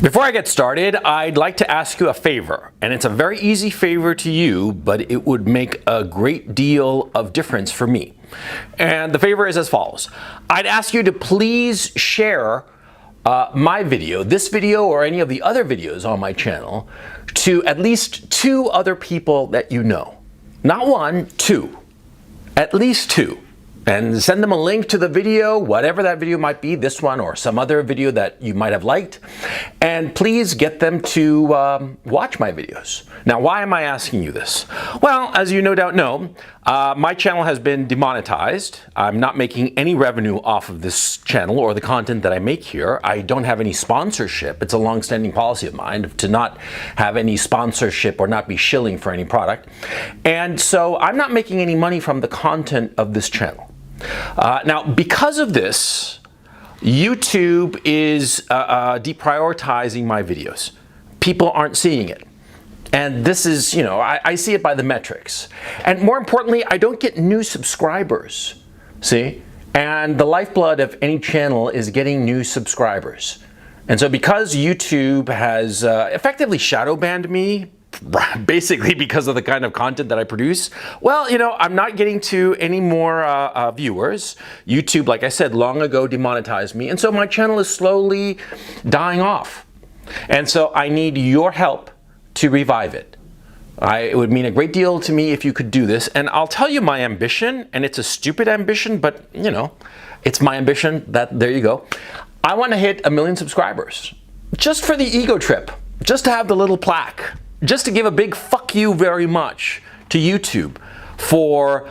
Before I get started, I'd like to ask you a favor, and it's a very easy favor to you, but it would make a great deal of difference for me. And the favor is as follows. I'd ask you to please share my video, this video or any of the other videos on my channel, to at least 2 other people that you know. Not 1, 2. At least 2. And send them a link to the video, whatever that video might be, this one or some other video that you might have liked. And please get them to watch my videos. Now, why am I asking you this? Well, as you no doubt know, my channel has been demonetized. I'm not making any revenue off of this channel or the content that I make here. I don't have any sponsorship. It's a long-standing policy of mine to not have any sponsorship or not be shilling for any product. And so I'm not making any money from the content of this channel. Now, because of this, YouTube is deprioritizing my videos. People aren't seeing it. And this is, I see it by the metrics. And more importantly, I don't get new subscribers, see? And the lifeblood of any channel is getting new subscribers. And so because YouTube has effectively shadow banned me, basically because of the kind of content that I produce, well, I'm not getting to any more viewers. YouTube, like I said, long ago demonetized me, and so my channel is slowly dying off. And so I need your help to revive it. It would mean a great deal to me if you could do this, and I'll tell you my ambition, and it's a stupid ambition, but it's my ambition. There you go. I want to hit 1 million subscribers, just for the ego trip, just to have the little plaque. Just to give a big fuck you very much to YouTube for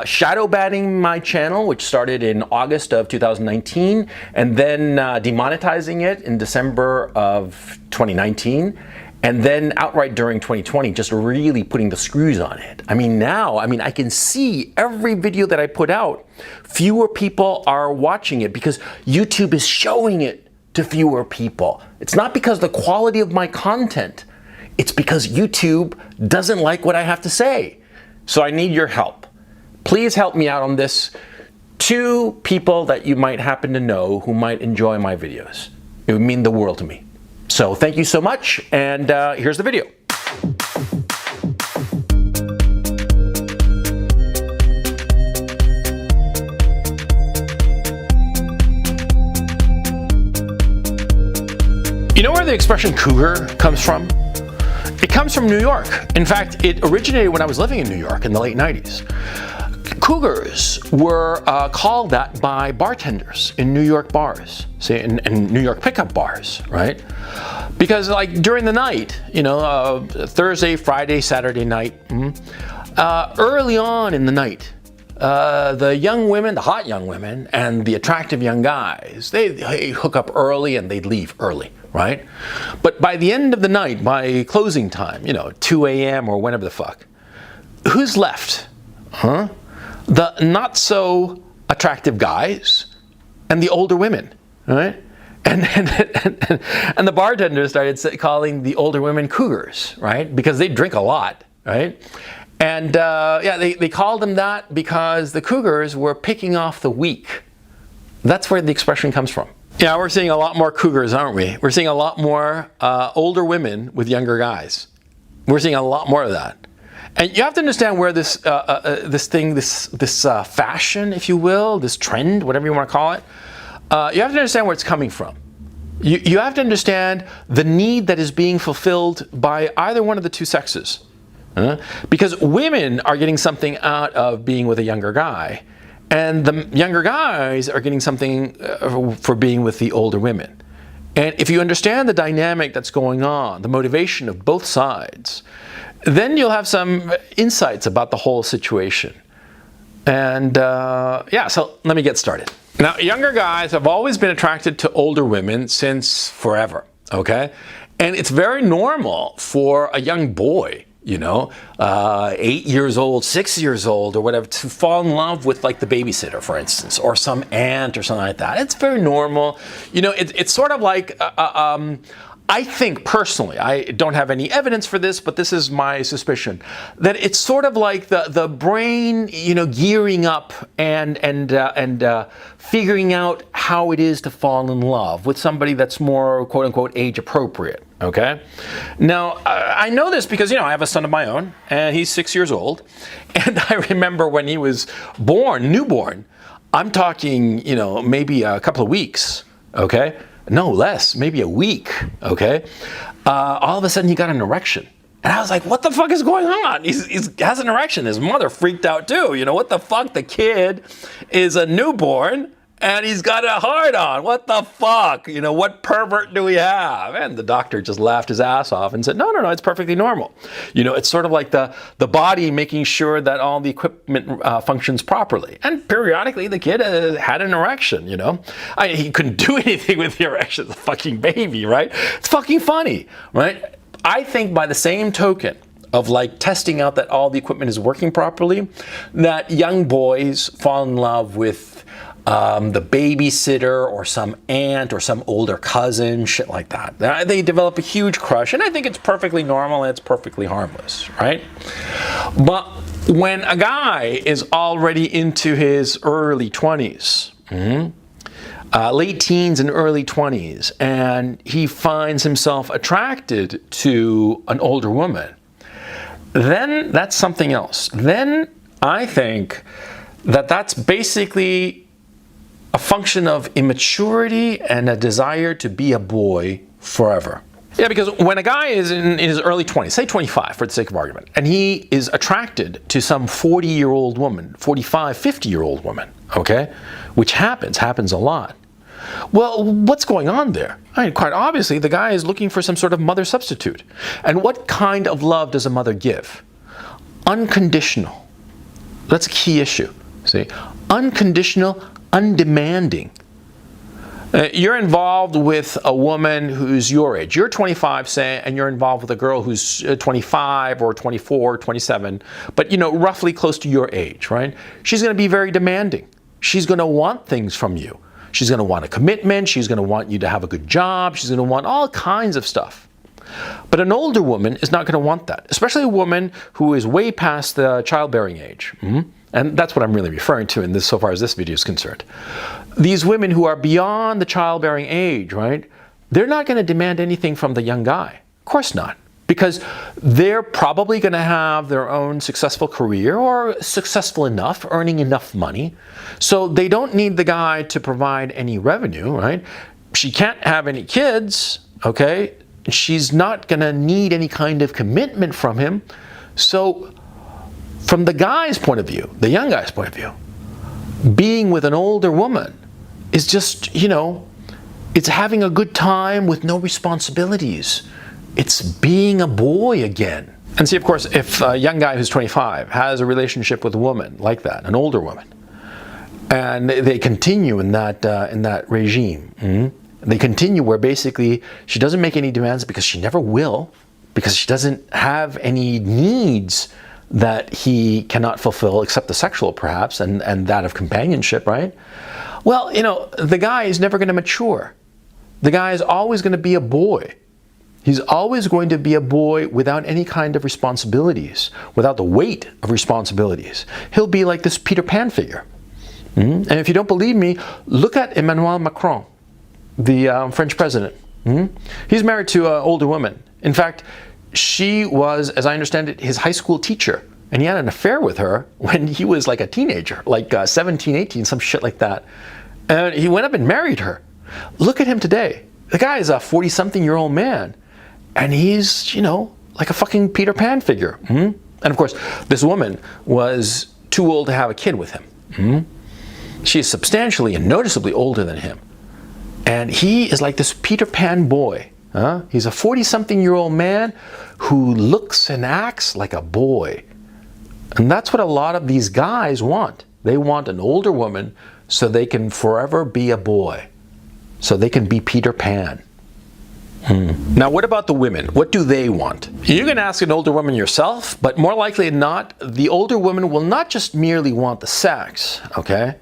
shadow banning my channel, which started in August of 2019, and then demonetizing it in December of 2019, and then outright during 2020, just really putting the screws on it. Now I can see every video that I put out, fewer people are watching it because YouTube is showing it to fewer people. It's not because the quality of my content. It's because YouTube doesn't like what I have to say. So I need your help. Please help me out on this. 2 people that you might happen to know who might enjoy my videos. It would mean the world to me. So thank you so much, and here's the video. You know where the expression cougar comes from? It comes from New York. In fact, it originated when I was living in New York in the late 90s. Cougars were called that by bartenders in New York bars, see, in New York pickup bars, right? Because during the night, Thursday, Friday, Saturday night, early on in the night, the young women, the hot young women, and the attractive young guys, they hook up early and they'd leave early, right? But by the end of the night, by closing time, 2 a.m. or whenever the fuck, who's left? The not so attractive guys and the older women, right? And the bartenders started calling the older women cougars, right? Because they drink a lot, right? And they called them that because the cougars were picking off the weak. That's where the expression comes from. Yeah, we're seeing a lot more cougars, aren't we? We're seeing a lot more older women with younger guys. We're seeing a lot more of that. And you have to understand where this fashion, if you will, this trend, whatever you want to call it, you have to understand where it's coming from. You have to understand the need that is being fulfilled by either one of the 2 sexes. Because women are getting something out of being with a younger guy, and the younger guys are getting something for being with the older women. And if you understand the dynamic that's going on, the motivation of both sides, then you'll have some insights about the whole situation. And so let me get started. Now, younger guys have always been attracted to older women since forever, okay? And it's very normal for a young boy, 8 years old, 6 years old, or whatever, to fall in love with the babysitter, for instance, or some aunt or something like that. It's very normal. It's sort of like I think personally, I don't have any evidence for this, but this is my suspicion, that it's sort of like the brain, gearing up and figuring out how it is to fall in love with somebody that's more quote unquote age appropriate. Okay. Now I know this because I have a son of my own, and he's 6 years old, and I remember when he was newborn. I'm talking, maybe a couple of weeks. Okay. No less, maybe a week, okay? All of a sudden he got an erection. And I was like, what the fuck is going on? He has an erection. His mother freaked out too. What the fuck? The kid is a newborn and he's got a hard on. What the fuck? What pervert do we have? And the doctor just laughed his ass off and said, no, it's perfectly normal. It's sort of like the body making sure that all the equipment functions properly. And periodically the kid had an erection, he couldn't do anything with the erection. It's a fucking baby, right? It's fucking funny, right? I think by the same token of testing out that all the equipment is working properly, that young boys fall in love with the babysitter or some aunt or some older cousin, shit like that. They develop a huge crush, and I think it's perfectly normal and it's perfectly harmless, right? But when a guy is already into his early 20s, late teens and early 20s, and he finds himself attracted to an older woman, then that's something else. Then I think that that's basically a function of immaturity and a desire to be a boy forever. Yeah, because when a guy is in his early 20s, say 25 for the sake of argument, and he is attracted to some 40-year-old woman, 45, 50-year-old woman, okay, which happens a lot. Well, what's going on there? Quite obviously, the guy is looking for some sort of mother substitute. And what kind of love does a mother give? Unconditional. That's a key issue, see? Unconditional, undemanding. You're involved with a woman who's your age. You're 25, say, and you're involved with a girl who's 25 or 24, 27, but roughly close to your age, right? She's going to be very demanding. She's going to want things from you. She's going to want a commitment. She's going to want you to have a good job. She's going to want all kinds of stuff. But an older woman is not going to want that, especially a woman who is way past the childbearing age. And that's what I'm really referring to in this, so far as this video is concerned. These women who are beyond the childbearing age, right? They're not going to demand anything from the young guy. Of course not. Because they're probably going to have their own successful career or successful enough, earning enough money. So they don't need the guy to provide any revenue, right? She can't have any kids, okay? She's not going to need any kind of commitment from him. So from the guy's point of view, the young guy's point of view, being with an older woman is just, it's having a good time with no responsibilities. It's being a boy again. And see, of course, if a young guy who's 25 has a relationship with a woman like that, an older woman, and they continue in that regime, they continue where basically she doesn't make any demands because she never will, because she doesn't have any needs that he cannot fulfill except the sexual perhaps, and that of companionship, right? Well, the guy is never going to mature. The guy is always going to be a boy. He's always going to be a boy without any kind of responsibilities, without the weight of responsibilities. He'll be like this Peter Pan figure. And if you don't believe me, look at Emmanuel Macron, the French president. He's married to an older woman. In fact, she was, as I understand it, his high school teacher. And he had an affair with her when he was like a teenager, like 17, 18, some shit like that. And he went up and married her. Look at him today. The guy is a 40-something-year-old man. And he's, like a fucking Peter Pan figure. And of course, this woman was too old to have a kid with him. She is substantially and noticeably older than him. And he is like this Peter Pan boy. He's a 40-something-year-old man who looks and acts like a boy. And that's what a lot of these guys want. They want an older woman so they can forever be a boy. So they can be Peter Pan. Now, what about the women? What do they want? You can ask an older woman yourself, but more likely than not, the older woman will not just merely want the sex, okay?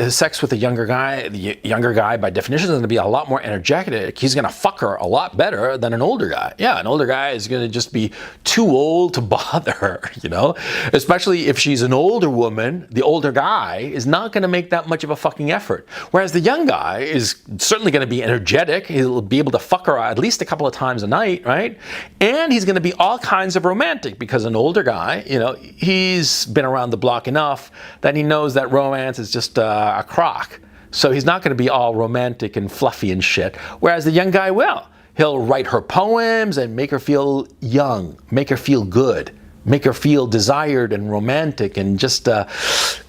Sex with a younger guy, the younger guy by definition is going to be a lot more energetic. He's going to fuck her a lot better than an older guy. Yeah, an older guy is going to just be too old to bother her, you know? Especially if she's an older woman, the older guy is not going to make that much of a fucking effort. Whereas the young guy is certainly going to be energetic. He'll be able to fuck her at least a couple of times a night, right? And he's going to be all kinds of romantic because an older guy, you know, he's been around the block enough that he knows that romance is just a crock. So he's not going to be all romantic and fluffy and shit. Whereas the young guy will. He'll write her poems and make her feel young, make her feel good, make her feel desired and romantic and just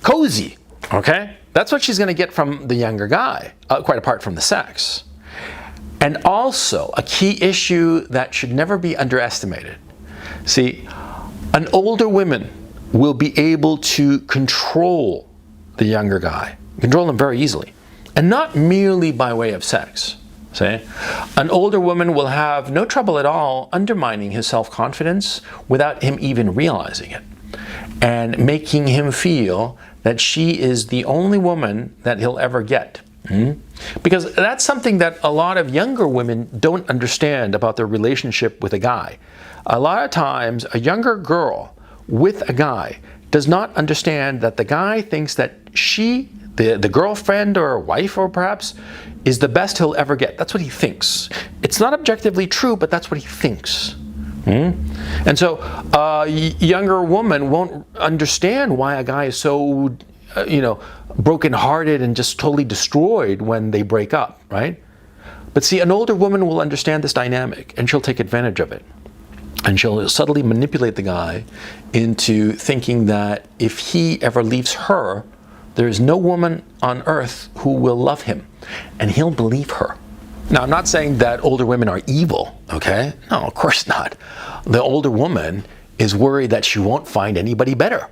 cozy, okay? That's what she's going to get from the younger guy, quite apart from the sex. And also, a key issue that should never be underestimated. See, an older woman will be able to control the younger guy, control him very easily, and not merely by way of sex. See? An older woman will have no trouble at all undermining his self-confidence without him even realizing it, and making him feel that she is the only woman that he'll ever get. Because that's something that a lot of younger women don't understand about their relationship with a guy. A lot of times, a younger girl with a guy does not understand that the guy thinks that she, the girlfriend or wife or perhaps, is the best he'll ever get. That's what he thinks. It's not objectively true, but that's what he thinks. And so a younger woman won't understand why a guy is so brokenhearted and just totally destroyed when they break up, right? But see, an older woman will understand this dynamic and she'll take advantage of it. And she'll subtly manipulate the guy into thinking that if he ever leaves her, there is no woman on earth who will love him. And he'll believe her. Now, I'm not saying that older women are evil, okay? No, of course not. The older woman is worried that she won't find anybody better.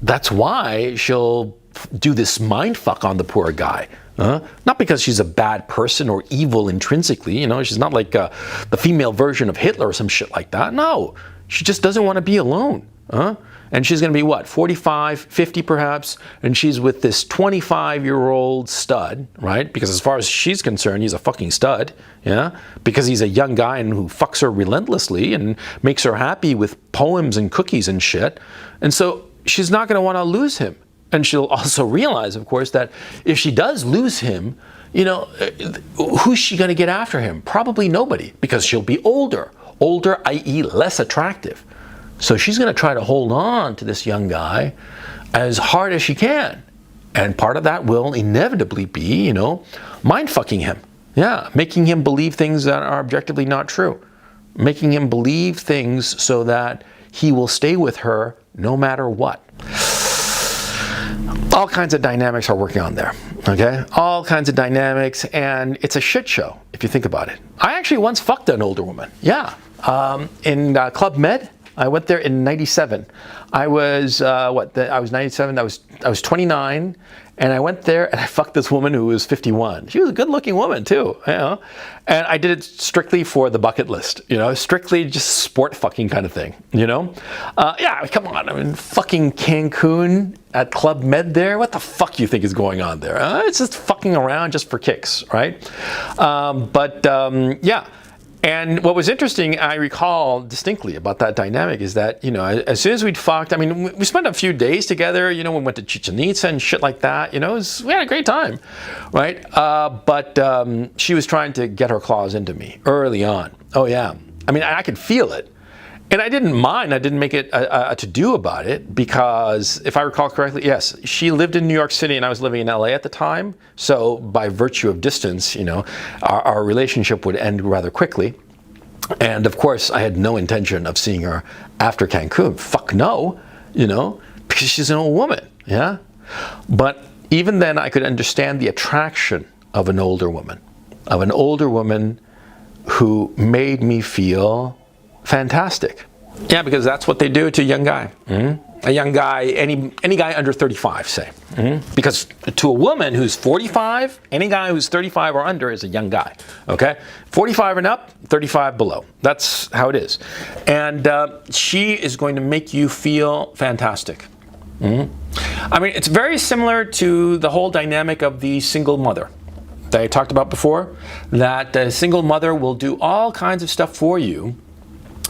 That's why she'll do this mind fuck on the poor guy. Not because she's a bad person or evil intrinsically, you know, she's not like the female version of Hitler or some shit like that. No, she just doesn't want to be alone. And she's going to be what, 45, 50 perhaps, and she's with this 25-year-old stud, right? Because as far as she's concerned, he's a fucking stud, yeah? Because he's a young guy and who fucks her relentlessly and makes her happy with poems and cookies and shit. And so she's not going to want to lose him. And she'll also realize, of course, that if she does lose him, you know, who's she going to get after him? Probably nobody, because she'll be older, i.e. less attractive. So she's going to try to hold on to this young guy as hard as she can. And part of that will inevitably be, you know, mind-fucking him. Yeah, making him believe things that are objectively not true. Making him believe things so that he will stay with her no matter what. All kinds of dynamics are working on there, okay? All kinds of dynamics, and it's a shit show if you think about it. I actually once fucked an older woman, yeah. In Club Med, I went there in '97. I was, I was 97, I was 29, and I went there and I fucked this woman who was 51. She was a good looking woman too, you know? And I did it strictly for the bucket list, you know, strictly just sport fucking kind of thing, you know? Yeah, come on, I mean, fucking Cancun at Club Med there, what the fuck you think is going on there? It's just fucking around just for kicks, right? Yeah. And what was interesting, I recall distinctly about that dynamic is that, you know, as soon as we'd fucked, I mean, we spent a few days together, you know, we went to Chichen Itza and shit like that, you know, we had a great time, right? But she was trying to get her claws into me early on. Oh yeah, I mean, I could feel it. And I didn't mind, I didn't make it a to-do about it because if I recall correctly, yes, she lived in New York City and I was living in LA at the time. So by virtue of distance, you know, our relationship would end rather quickly. And of course, I had no intention of seeing her after Cancun. Fuck no, you know, because she's an old woman, yeah? But even then I could understand the attraction of an older woman who made me feel fantastic, Yeah, because that's what they do to a young guy. A young guy, any guy under 35, say. Because to a woman who's 45, any guy who's 35 or under is a young guy. Okay? 45 and up, 35 below. That's how it is. And she is going to make you feel fantastic. I mean, it's very similar to the whole dynamic of the single mother that I talked about before, that the single mother will do all kinds of stuff for you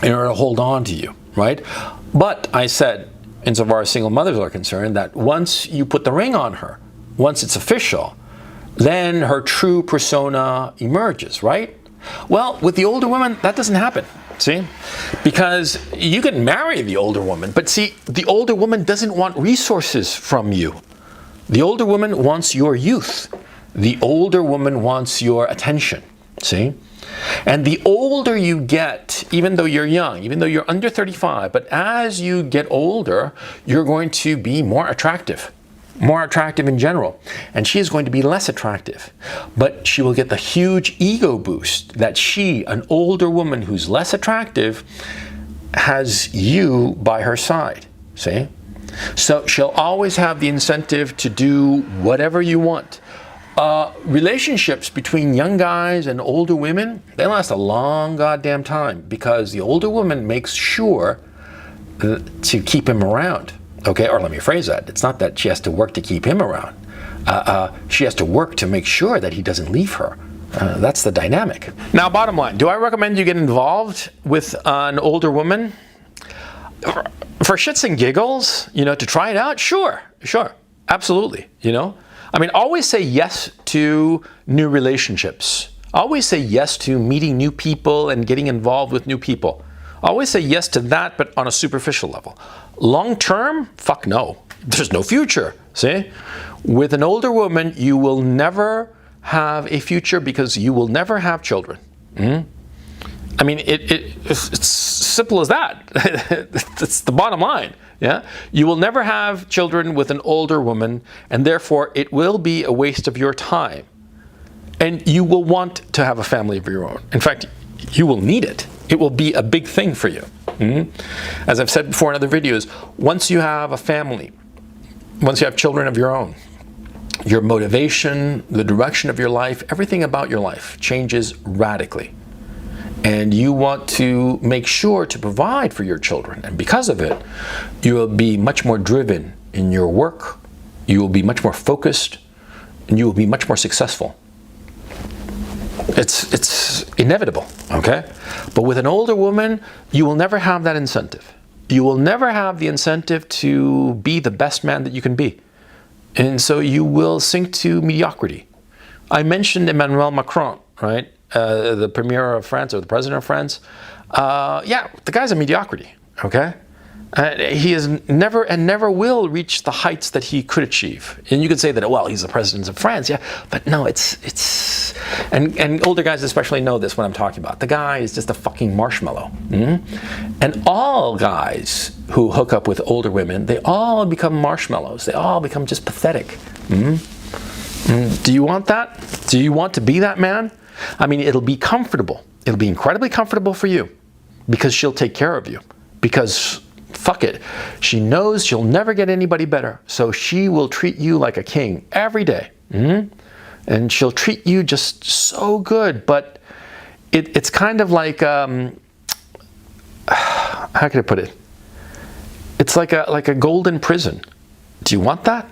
in order to hold on to you, right? But I said, insofar as single mothers are concerned, that once you put the ring on her, once it's official, then her true persona emerges, right? Well, with the older woman, that doesn't happen, see? Because you can marry the older woman, but see, the older woman doesn't want resources from you. The older woman wants your youth. The older woman wants your attention, see? And the older you get, even though you're young, even though you're under 35, but as you get older, you're going to be more attractive in general. And she is going to be less attractive. But she will get the huge ego boost that she, an older woman who's less attractive, has you by her side, see? So she'll always have the incentive to do whatever you want. Relationships between young guys and older women, they last a long goddamn time because the older woman makes sure to keep him around. Okay, or let me phrase that. It's not that she has to work to keep him around. She has to work to make sure that he doesn't leave her. That's the dynamic. Now, bottom line, do I recommend you get involved with an older woman? For shits and giggles, you know, to try it out? Sure, absolutely, you know. I mean, always say yes to new relationships. Always say yes to meeting new people and getting involved with new people. Always say yes to that, but on a superficial level. Long term, fuck no. There's no future, see? With an older woman, you will never have a future because you will never have children. I mean, it's simple as that. It's the bottom line. Yeah, you will never have children with an older woman, and therefore it will be a waste of your time. And you will want to have a family of your own. In fact, you will need it. It will be a big thing for you. As I've said before in other videos, once you have a family, once you have children of your own, your motivation, the direction of your life, everything about your life changes radically. And you want to make sure to provide for your children. And because of it, you will be much more driven in your work, you will be much more focused, and you will be much more successful. It's inevitable, okay? But with an older woman, you will never have that incentive. You will never have the incentive to be the best man that you can be. And so you will sink to mediocrity. I mentioned Emmanuel Macron, right? The premier of France, or the president of France. Yeah, the guy's a mediocrity, okay? He is never and never will reach the heights that he could achieve. And you could say that, well, he's the president of France, yeah, but no, and older guys especially know this when I'm talking about. The guy is just a fucking marshmallow. And all guys who hook up with older women, they all become marshmallows. They all become just pathetic. Do you want that? Do you want to be that man? I mean, it'll be comfortable. It'll be incredibly comfortable for you because she'll take care of you. Because, fuck it, she knows she'll never get anybody better. So she will treat you like a king every day. And she'll treat you just so good. But it's kind of like, how can I put it? It's like a golden prison. Do you want that?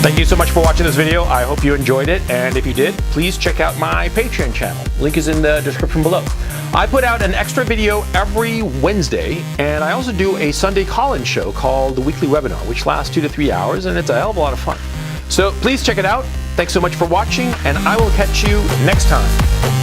Thank you so much for watching this video. I hope you enjoyed it. And if you did, please check out my Patreon channel. Link is in the description below. I put out an extra video every Wednesday, and I also do a Sunday call-in show called The Weekly Webinar, which lasts 2 to 3 hours, and it's a hell of a lot of fun. So please check it out. Thanks so much for watching, and I will catch you next time.